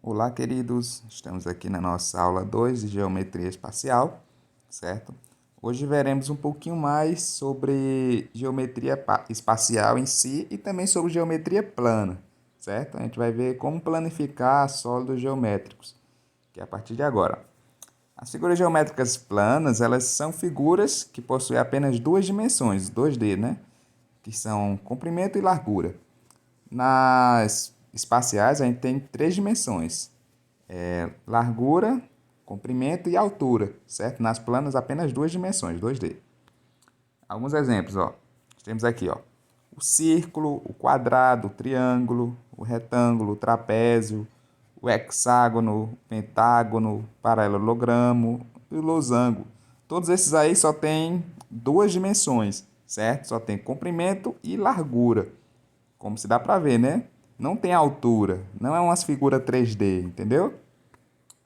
Olá, queridos. Estamos aqui na nossa aula 2 de Geometria Espacial, certo? Hoje veremos um pouquinho mais sobre geometria espacial em si e também sobre geometria plana, certo? A gente vai ver como planificar sólidos geométricos, que é a partir de agora. As figuras geométricas planas, elas são figuras que possuem apenas duas dimensões, 2D, né? Que são comprimento e largura. Nas espaciais, a gente tem três dimensões: largura, comprimento e altura, certo? Nas planas, apenas duas dimensões, 2D. Alguns exemplos, ó. Temos aqui, ó, o círculo, o quadrado, o triângulo, o retângulo, o trapézio, o hexágono, o pentágono, o paralelogramo e o losango. Todos esses aí só tem duas dimensões, certo? Só tem comprimento e largura. Como se dá para ver, né? Não tem altura, não é umas figuras 3D, entendeu?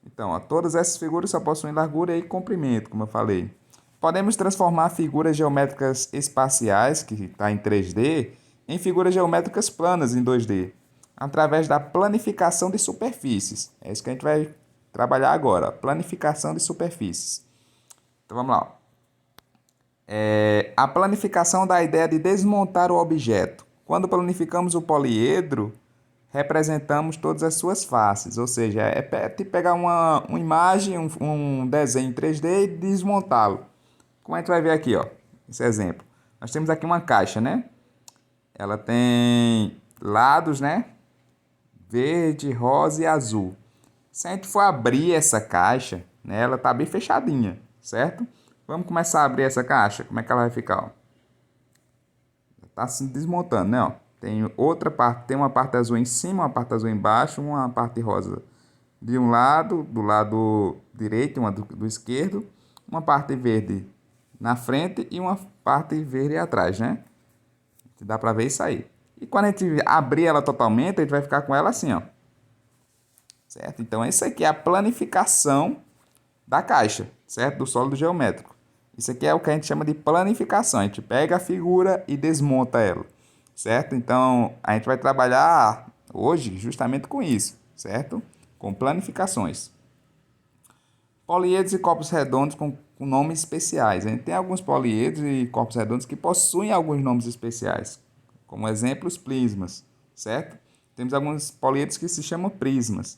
Então, ó, todas essas figuras só possuem largura e comprimento, como eu falei. Podemos transformar figuras geométricas espaciais, que está em 3D, em figuras geométricas planas em 2D, através da planificação de superfícies. É isso que a gente vai trabalhar agora, ó, planificação de superfícies. Então vamos lá. A planificação da ideia de desmontar o objeto. Quando planificamos o poliedro, representamos todas as suas faces, ou seja, é tipo pegar uma imagem, um desenho em 3D e desmontá-lo. Como a gente vai ver aqui, ó, esse exemplo. Nós temos aqui uma caixa, né? Ela tem lados, né? Verde, rosa e azul. Se a gente for abrir essa caixa, né, ela tá bem fechadinha, certo? Vamos começar a abrir essa caixa. Como é que ela vai ficar, ó? Tá se desmontando, né, ó? Tem outra parte, tem uma parte azul em cima, uma parte azul embaixo, uma parte rosa de um lado, do lado direito, uma do esquerdo, uma parte verde na frente e uma parte verde atrás, né? Dá pra ver isso aí. E quando a gente abrir ela totalmente, a gente vai ficar com ela assim, ó. Certo? Então, essa aqui é a planificação da caixa, certo? Do sólido geométrico. Isso aqui é o que a gente chama de planificação. A gente pega a figura e desmonta ela, certo? Então, a gente vai trabalhar hoje justamente com isso, certo? Com planificações. Poliedros e corpos redondos com nomes especiais. A gente tem alguns poliedros e corpos redondos que possuem alguns nomes especiais, como exemplo, os prismas, certo? Temos alguns poliedros que se chamam prismas.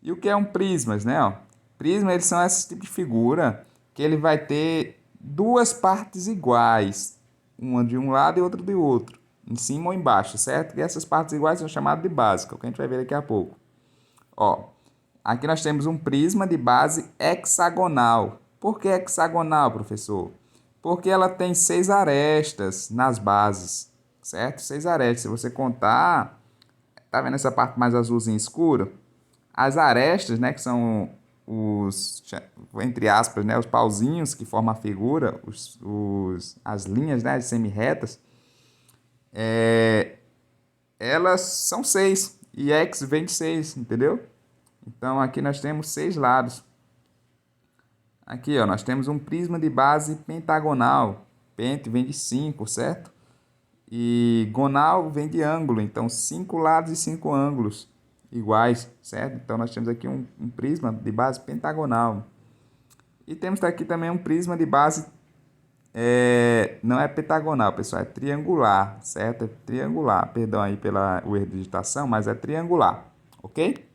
E o que é um prismas, né? Ó, prisma, eles são esse tipo de figura que ele vai ter duas partes iguais, uma de um lado e outra do outro, em cima ou embaixo, certo? E essas partes iguais são chamadas de base, que é o que a gente vai ver daqui a pouco. Ó, aqui nós temos um prisma de base hexagonal. Por que hexagonal, professor? Porque ela tem 6 arestas nas bases, certo? 6 arestas. Se você contar, tá vendo essa parte mais azulzinha escura? As arestas, né, que são os, entre aspas, né, os pauzinhos que formam a figura, as linhas, né, semi-retas, elas são 6 e x vem de 6, entendeu? Então aqui nós temos 6 lados. Aqui, ó, nós temos um prisma de base pentagonal. Pente vem de 5, certo? E gonal vem de ângulo, então 5 lados e 5 ângulos iguais, certo? Então nós temos aqui um prisma de base pentagonal. E temos aqui também um prisma de base, não é pentagonal, pessoal, é triangular, certo? É triangular, perdão aí pela o erro de digitação, mas é triangular, ok?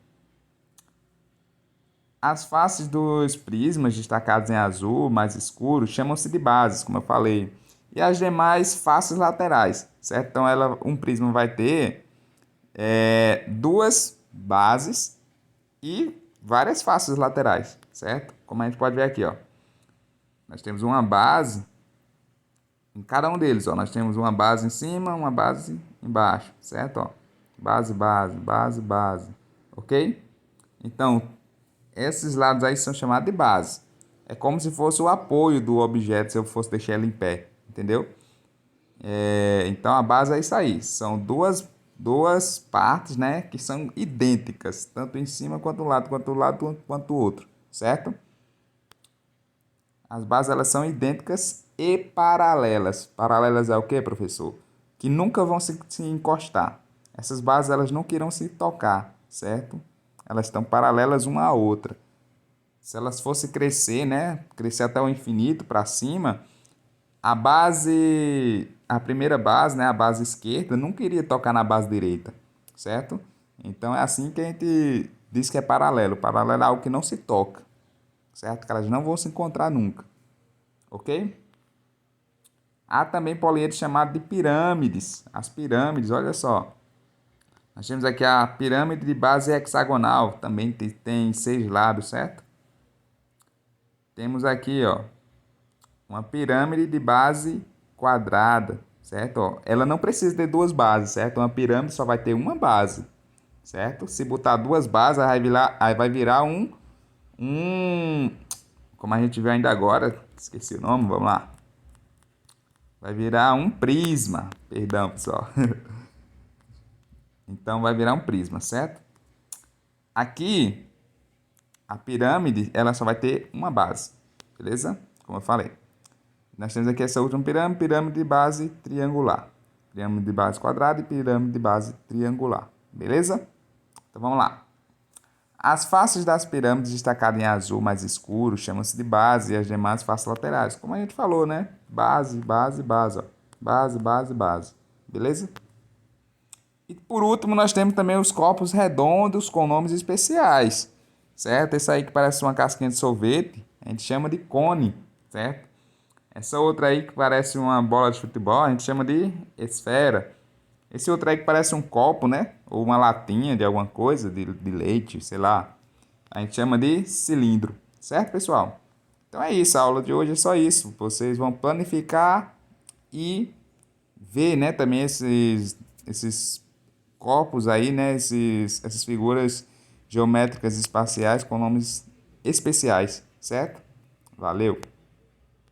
As faces dos prismas destacados em azul mais escuro chamam-se de bases, como eu falei. E as demais faces laterais, certo? Então, um prisma vai ter duas bases e várias faces laterais, certo? Como a gente pode ver aqui, ó. Nós temos uma base em cada um deles, ó. Nós temos uma base em cima, uma base embaixo, certo? Ó. Base, base, base, base, ok? Então, esses lados aí são chamados de base. É como se fosse o apoio do objeto se eu fosse deixar ele em pé, entendeu? Então a base é isso aí. São duas partes, né, que são idênticas, tanto em cima quanto do lado, quanto do lado quanto do outro, certo? As bases elas são idênticas e paralelas. Paralelas é o que, professor? Que nunca vão se encostar. Essas bases elas nunca irão se tocar, certo? Elas estão paralelas uma à outra. Se elas fossem crescer, né? Crescer até o infinito para cima, a primeira base, né? A base esquerda, nunca iria tocar na base direita, certo? Então é assim que a gente diz que é paralelo. Paralelo é algo que não se toca, certo? Que elas não vão se encontrar nunca, ok? Há também poliedros chamados de pirâmides. As pirâmides, olha só. Nós temos aqui a pirâmide de base hexagonal, também tem 6 lados, certo? Temos aqui, ó, uma pirâmide de base quadrada, certo? Ó, ela não precisa ter duas bases, certo? Uma pirâmide só vai ter uma base, certo? Se botar duas bases, aí vai virar um, como a gente viu ainda agora, esqueci o nome, vamos lá. Vai virar um prisma, perdão, pessoal. Então vai virar um prisma, certo? Aqui, a pirâmide, ela só vai ter uma base, beleza? Como eu falei. Nós temos aqui essa última pirâmide, pirâmide de base triangular. Pirâmide de base quadrada e pirâmide de base triangular, beleza? Então vamos lá. As faces das pirâmides destacadas em azul mais escuro chamam-se de base e as demais faces laterais. Como a gente falou, né? Base, base, base, ó. Base, base, base. Beleza? E por último, nós temos também os copos redondos com nomes especiais, certo? Esse aí que parece uma casquinha de sorvete, a gente chama de cone, certo? Essa outra aí que parece uma bola de futebol, a gente chama de esfera. Esse outro aí que parece um copo, né? Ou uma latinha de alguma coisa, de leite, sei lá. A gente chama de cilindro, certo, pessoal? Então é isso, a aula de hoje é só isso. Vocês vão planificar e ver, né, também esses corpos aí, né, essas figuras geométricas espaciais com nomes especiais, certo? Valeu!